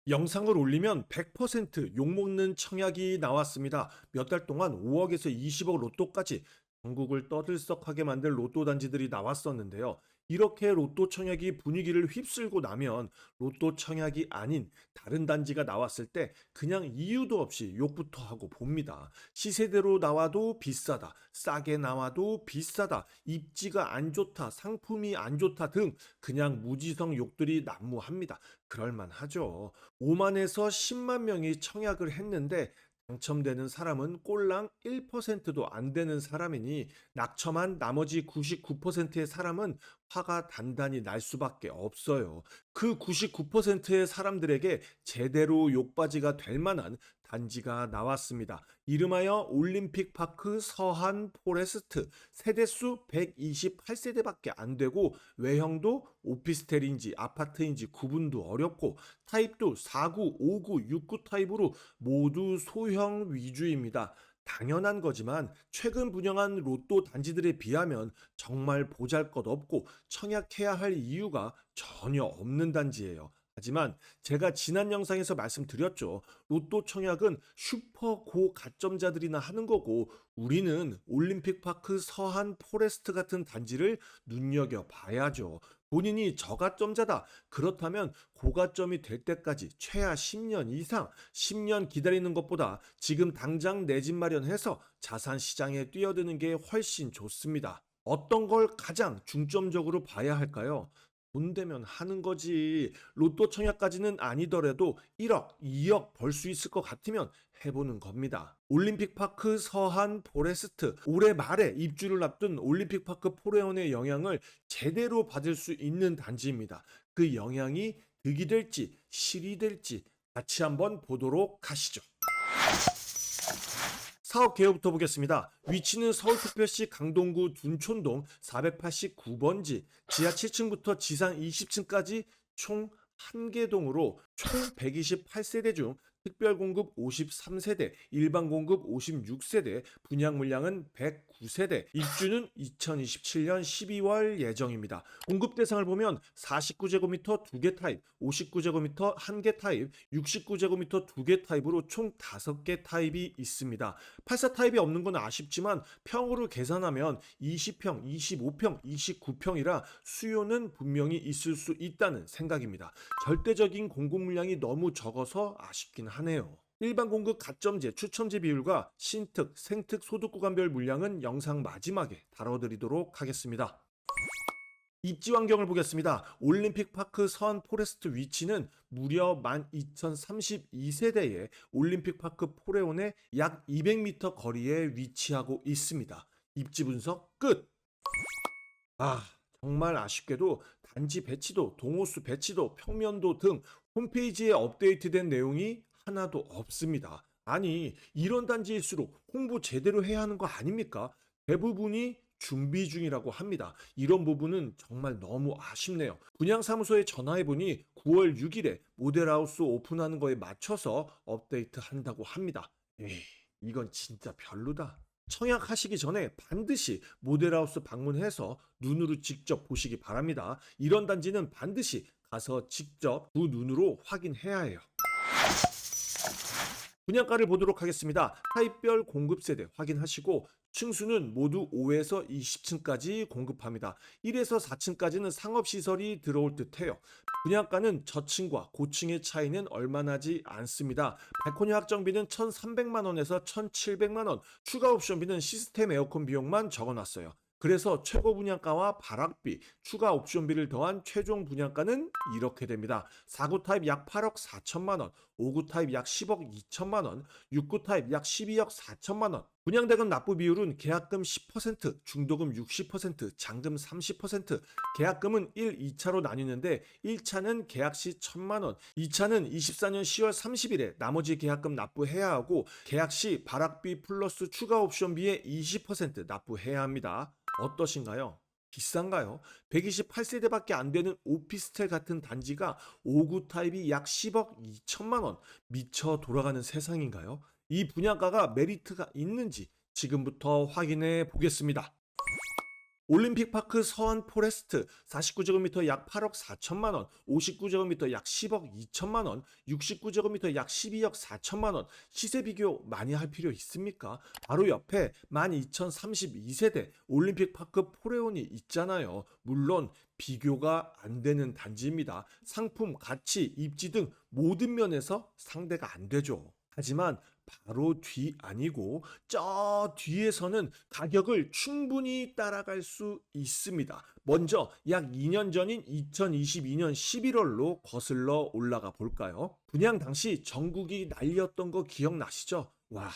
영상을 올리면 100% 욕먹는 청약이 나왔습니다. 몇 달 동안 5억에서 20억 로또까지 전국을 떠들썩하게 만든 로또 단지들이 나왔었는데요. 이렇게 로또 청약이 분위기를 휩쓸고 나면 로또 청약이 아닌 다른 단지가 나왔을 때 그냥 이유도 없이 욕부터 하고 봅니다. 시세대로 나와도 비싸다, 싸게 나와도 비싸다, 입지가 안 좋다, 상품이 안 좋다 등 그냥 무지성 욕들이 난무합니다. 그럴만하죠. 5만에서 10만 명이 청약을 했는데 당첨되는 사람은 꼴랑 1%도 안 되는 사람이니 낙첨한 나머지 99%의 사람은 화가 단단히 날 수밖에 없어요. 그 99%의 사람들에게 제대로 욕바지가 될 만한 단지가 나왔습니다. 이름하여 올림픽파크 서한 포레스트. 세대수 128세대밖에 안 되고 외형도 오피스텔인지 아파트인지 구분도 어렵고 타입도 4구, 5구, 6구 타입으로 모두 소형 위주입니다. 당연한 거지만 최근 분양한 로또 단지들에 비하면 정말 보잘것없고 청약해야 할 이유가 전혀 없는 단지예요. 하지만 제가 지난 영상에서 말씀드렸죠. 로또 청약은 슈퍼 고가점자들이나 하는 거고 우리는 올림픽파크 서한 포레스트 같은 단지를 눈여겨봐야죠. 본인이 저가점자다. 그렇다면 고가점이 될 때까지 최하 10년 이상, 10년 기다리는 것보다 지금 당장 내 집 마련해서 자산 시장에 뛰어드는 게 훨씬 좋습니다. 어떤 걸 가장 중점적으로 봐야 할까요? 돈 되면 하는 거지. 로또 청약까지는 아니더라도 1억, 2억 벌 수 있을 것 같으면 해보는 겁니다. 올림픽파크 서한 포레스트. 올해 말에 입주를 앞둔 올림픽파크 포레온의 영향을 제대로 받을 수 있는 단지입니다. 그 영향이 득이 될지 실이 될지 같이 한번 보도록 하시죠. 사업 개요부터 보겠습니다. 위치는 서울특별시 강동구 둔촌동 489번지 지하 7층부터 지상 20층까지 총 1개 동으로 총 128세대 중 특별 공급 53세대, 일반 공급 56세대, 분양 물량은 109세대, 입주는 2027년 12월 예정입니다. 공급 대상을 보면 49제곱미터 2개 타입, 59제곱미터 1개 타입, 69제곱미터 2개 타입으로 총 5개 타입이 있습니다. 84 타입이 없는 건 아쉽지만 평으로 계산하면 20평, 25평, 29평이라 수요는 분명히 있을 수 있다는 생각입니다. 절대적인 공급 물량이 너무 적어서 아쉽긴 하네요. 일반 공급 가점제, 추첨제 비율과 신특, 생특 소득 구간별 물량은 영상 마지막에 다뤄드리도록 하겠습니다. 입지 환경을 보겠습니다. 올림픽파크 서한 포레스트 위치는 무려 12,032세대의 올림픽파크 포레온의 약 200m 거리에 위치하고 있습니다. 입지 분석 끝! 아, 정말 아쉽게도 단지 배치도, 동호수 배치도, 평면도 등 홈페이지에 업데이트된 내용이 하나도 없습니다. 아니, 이런 단지일수록 홍보 제대로 해야 하는 거 아닙니까? 대부분이 준비 중이라고 합니다. 이런 부분은 정말 너무 아쉽네요. 분양사무소에 전화해보니 9월 6일에 모델하우스 오픈하는 거에 맞춰서 업데이트 한다고 합니다. 에이, 이건 진짜 별로다. 청약하시기 전에 반드시 모델하우스 방문해서 눈으로 직접 보시기 바랍니다. 이런 단지는 반드시 가서 직접 두 눈으로 확인해야 해요. 분양가를 보도록 하겠습니다. 타입별 공급세대 확인하시고 층수는 모두 5에서 20층까지 공급합니다. 1에서 4층까지는 상업시설이 들어올 듯해요. 분양가는 저층과 고층의 차이는 얼마 나지 않습니다. 발코니 확정비는 1,300만 원에서 1,700만 원, 추가 옵션비는 시스템 에어컨 비용만 적어놨어요. 그래서 최고 분양가와 발악비, 추가 옵션비를 더한 최종 분양가는 이렇게 됩니다. 4구 타입 약 8억 4천만 원, 5구 타입 약 10억 2천만 원, 6구 타입 약 12억 4천만 원. 분양대금 납부 비율은 계약금 10%, 중도금 60%, 잔금 30%, 계약금은 1, 2차로 나뉘는데 1차는 계약 시 1,000만 원, 2차는 24년 10월 30일에 나머지 계약금 납부해야 하고 계약 시 발악비 플러스 추가 옵션비의 20% 납부해야 합니다. 어떠신가요? 비싼가요? 128세대밖에 안 되는 오피스텔 같은 단지가 5구 타입이 약 10억 2천만 원. 미쳐 돌아가는 세상인가요? 이 분양가가 메리트가 있는지 지금부터 확인해 보겠습니다. 올림픽파크 서안 포레스트 49제곱미터 약 8억 4천만 원, 59제곱미터 약 10억 2천만 원, 69제곱미터 약 12억 4천만 원. 시세 비교 많이 할 필요 있습니까? 바로 옆에 12,032세대 올림픽파크 포레온이 있잖아요. 물론 비교가 안 되는 단지입니다. 상품, 가치, 입지 등 모든 면에서 상대가 안 되죠. 하지만 바로 뒤 아니고 저 뒤에서는 가격을 충분히 따라갈 수 있습니다. 먼저 약 2년 전인 2022년 11월로 거슬러 올라가 볼까요? 분양 당시 전국이 난리였던 거 기억나시죠? 와,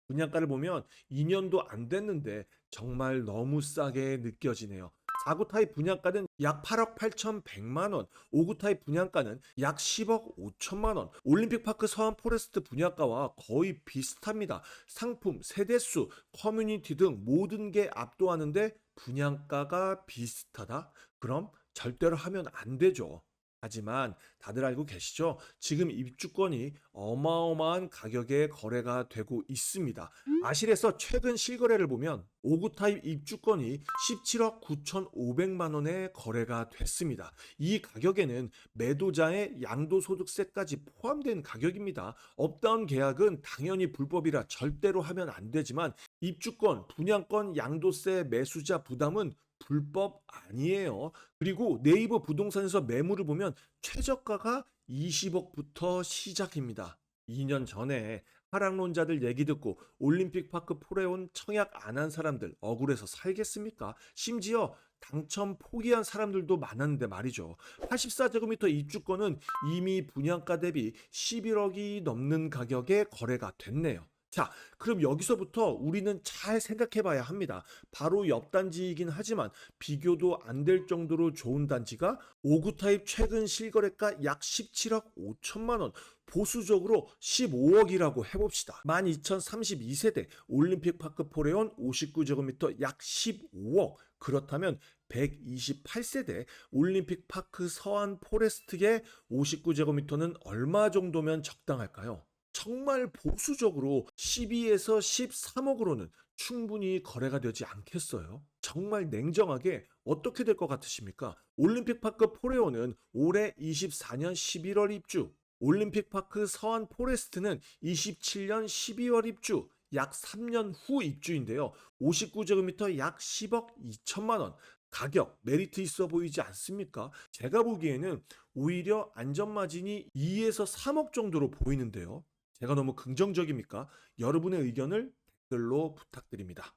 분양가를 보면 2년도 안 됐는데 정말 너무 싸게 느껴지네요. 4구 타입 분양가는 약 8억 8,100만 원, 5구 타입 분양가는 약 10억 5천만 원. 올림픽파크 서안 포레스트 분양가와 거의 비슷합니다. 상품, 세대수, 커뮤니티 등 모든 게 압도하는데 분양가가 비슷하다? 그럼 절대로 하면 안 되죠. 하지만 다들 알고 계시죠? 지금 입주권이 어마어마한 가격에 거래가 되고 있습니다. 아실에서 최근 실거래를 보면 5구 타입 입주권이 17억 9,500만 원에 거래가 됐습니다. 이 가격에는 매도자의 양도소득세까지 포함된 가격입니다. 업다운 계약은 당연히 불법이라 절대로 하면 안 되지만 입주권, 분양권 양도세 매수자 부담은 불법 아니에요. 그리고 네이버 부동산에서 매물을 보면 최저가가 20억부터 시작입니다. 2년 전에 하락론자들 얘기 듣고 올림픽파크 포레온 청약 안 한 사람들 억울해서 살겠습니까? 심지어 당첨 포기한 사람들도 많았는데 말이죠. 84제곱미터 입주권은 이미 분양가 대비 11억이 넘는 가격에 거래가 됐네요. 자, 그럼 여기서부터 우리는 잘 생각해 봐야 합니다. 바로 옆 단지이긴 하지만 비교도 안 될 정도로 좋은 단지가 5구 타입 최근 실거래가 약 17억 5천만 원, 보수적으로 15억이라고 해봅시다. 12,032세대 올림픽파크 포레온 59제곱미터 약 15억. 그렇다면 128세대 올림픽파크 서안 포레스트의 59제곱미터는 얼마 정도면 적당할까요? 정말 보수적으로 12에서 13억으로는 충분히 거래가 되지 않겠어요? 정말 냉정하게 어떻게 될 것 같으십니까? 올림픽파크 포레오는 올해 24년 11월 입주, 올림픽파크 서안 포레스트는 27년 12월 입주, 약 3년 후 입주인데요. 59제곱미터 약 10억 2천만 원. 가격, 메리트 있어 보이지 않습니까? 제가 보기에는 오히려 안전마진이 2에서 3억 정도로 보이는데요. 제가 너무 긍정적입니까? 여러분의 의견을 댓글로 부탁드립니다.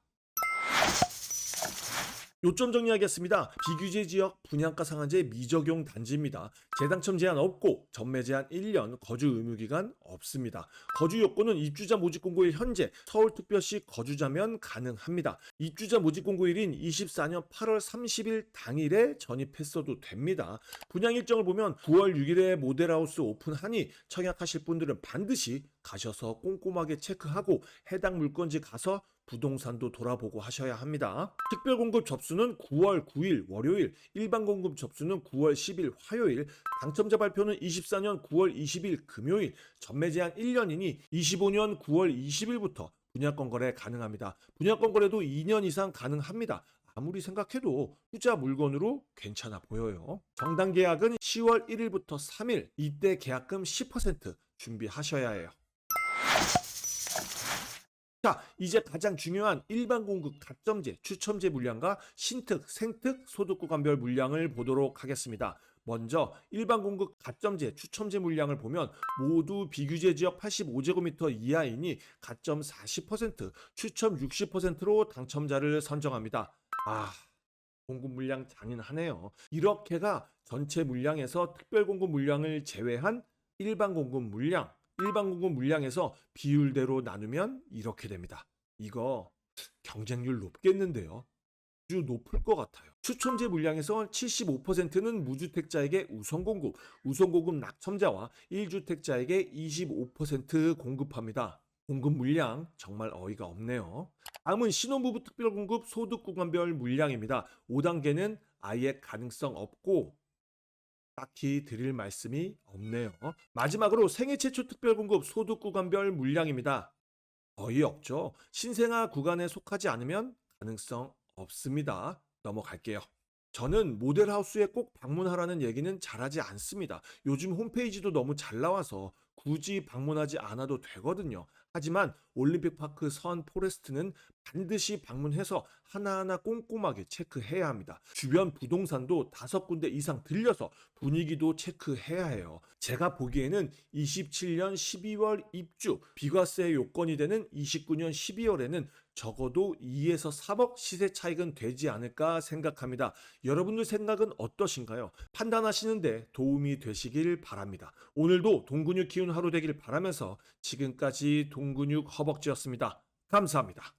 요점 정리하겠습니다. 비규제 지역 분양가 상한제 미적용 단지입니다. 재당첨 제한 없고 전매 제한 1년, 거주 의무 기간 없습니다. 거주 요건은 입주자 모집 공고일 현재 서울특별시 거주자면 가능합니다. 입주자 모집 공고일인 24년 8월 30일 당일에 전입했어도 됩니다. 분양 일정을 보면 9월 6일에 모델하우스 오픈하니 청약하실 분들은 반드시 가셔서 꼼꼼하게 체크하고 해당 물건지 가서 부동산도 돌아보고 하셔야 합니다. 특별 공급 접수는 9월 9일 월요일, 일반 공급 접수는 9월 10일 화요일, 당첨자 발표는 24년 9월 20일 금요일, 전매 제한 1년이니 25년 9월 20일부터 분양권 거래 가능합니다. 분양권 거래도 2년 이상 가능합니다. 아무리 생각해도 투자 물건으로 괜찮아 보여요. 정당 계약은 10월 1일부터 3일, 이때 계약금 10% 준비하셔야 해요. 자, 이제 가장 중요한 일반 공급 가점제, 추첨제 물량과 신특, 생특, 소득구간별 물량을 보도록 하겠습니다. 먼저 일반 공급 가점제, 추첨제 물량을 보면 모두 비규제 지역 85제곱미터 이하이니 가점 40%, 추첨 60%로 당첨자를 선정합니다. 아, 공급 물량 잔인하네요. 이렇게가 전체 물량에서 특별 공급 물량을 제외한 일반 공급 물량, 일반 공급 물량에서 비율대로 나누면 이렇게 됩니다. 이거 경쟁률 높겠는데요. 아주 높을 것 같아요. 추첨제 물량에서 75%는 무주택자에게 우선 공급, 우선 공급 낙첨자와 1주택자에게 25% 공급합니다. 공급 물량 정말 어이가 없네요. 다음은 신혼부부 특별 공급 소득 구간별 물량입니다. 5단계는 아예 가능성 없고 딱히 드릴 말씀이 없네요. 마지막으로 생애 최초 특별 공급 소득 구간별 물량입니다. 거의 없죠. 신생아 구간에 속하지 않으면 가능성 없습니다. 넘어갈게요. 저는 모델하우스에 꼭 방문하라는 얘기는 잘하지 않습니다. 요즘 홈페이지도 너무 잘 나와서 굳이 방문하지 않아도 되거든요. 하지만 올림픽파크 선 포레스트는 반드시 방문해서 하나하나 꼼꼼하게 체크해야 합니다. 주변 부동산도 5군데 이상 들려서 분위기도 체크해야 해요. 제가 보기에는 27년 12월 입주, 비과세 요건이 되는 29년 12월에는 적어도 2에서 3억 시세 차익은 되지 않을까 생각합니다. 여러분들 생각은 어떠신가요? 판단하시는데 도움이 되시길 바랍니다. 오늘도 동근육 키운 하루 되길 바라면서 지금까지 동근육 허벅지였습니다. 감사합니다.